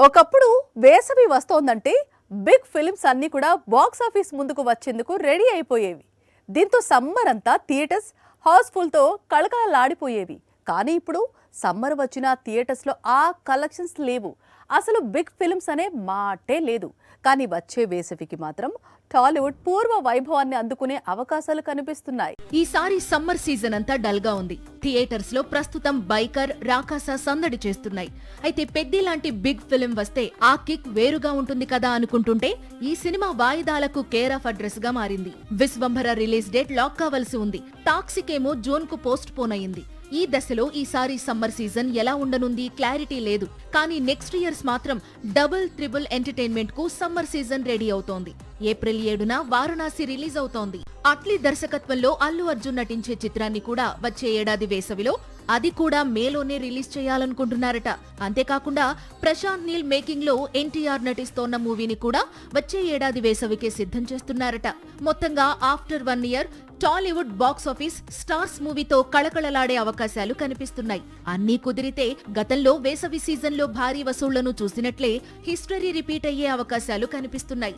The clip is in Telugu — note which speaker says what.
Speaker 1: ఒకప్పుడు వేసవి వస్తోందంటే బిగ్ ఫిల్మ్స్ అన్నీ కూడా బాక్స్ ఆఫీస్ ముందుకు వచ్చేందుకు రెడీ అయిపోయేవి. దీంతో సమ్మర్ అంతా థియేటర్స్ హౌస్ఫుల్తో కళకళలాడిపోయేవి. కానీ ఇప్పుడు సమ్మర్ వచ్చిన థియేటర్స్లో ఆ కలెక్షన్స్ లేవు. అసలు బిగ్ ఫిల్మ్స్ అనే మాటే లేదు. కానీ వచ్చే వేసవికి మాత్రం టాలీవుడ్ పూర్వ వైభవాన్ని అందుకునే అవకాశాలు కనిపిస్తున్నాయి.
Speaker 2: ఈసారి సమ్మర్ సీజన్ అంతా డల్ గా ఉంది. థియేటర్స్ లో ప్రస్తుతం బైకర్, రాకాస సందడి చేస్తున్నాయి. అయితే పెద్ది లాంటి బిగ్ ఫిల్మ్ వస్తే ఆ కిక్ వేరుగా ఉంటుంది కదా అనుకుంటుంటే ఈ సినిమా వాయిదాలకు కేర్ ఆఫ్ అడ్రస్ గా మారింది. విశ్వంభర రిలీజ్ డేట్ లాక్ కావాల్సి ఉంది. టాక్సిక్ ఏమో జూన్ కు పోస్ట్ పోన్ అయింది. ఈ దశలో ఈసారి సమ్మర్ సీజన్ ఎలా ఉండనుంది క్లారిటీ లేదు. కానీ నెక్స్ట్ ఇయర్స్ మాత్రం డబుల్ త్రిబుల్ ఎంటర్టైన్మెంట్ కు సమ్మర్ సీజన్ రెడీ అవుతోంది. ఏప్రిల్ 7న వారణాసి రిలీజ్ అవుతోంది. అట్లీ దర్శకత్వంలో అల్లు అర్జున్ నటించే చిత్రాన్ని కూడా వచ్చే ఏడాది వేసవిలో, అది కూడా మేలోనే రిలీజ్ చేయాలనుకుంటున్నారట. అంతేకాకుండా ప్రశాంత్ నీల్ మేకింగ్ లో ఎన్టీఆర్ నటిస్తోన్న మూవీని కూడా వచ్చే ఏడాది వేసవికే సిద్ధం చేస్తున్నారట. మొత్తంగా after 1 year Tollywood box office stars మూవీతో కళకళలాడే అవకాశాలు కనిపిస్తున్నాయి. అన్నీ కుదిరితే గతంలో వేసవి సీజన్లో భారీ వసూళ్లను చూసినట్లే హిస్టరీ రిపీట్ అయ్యే అవకాశాలు కనిపిస్తున్నాయి.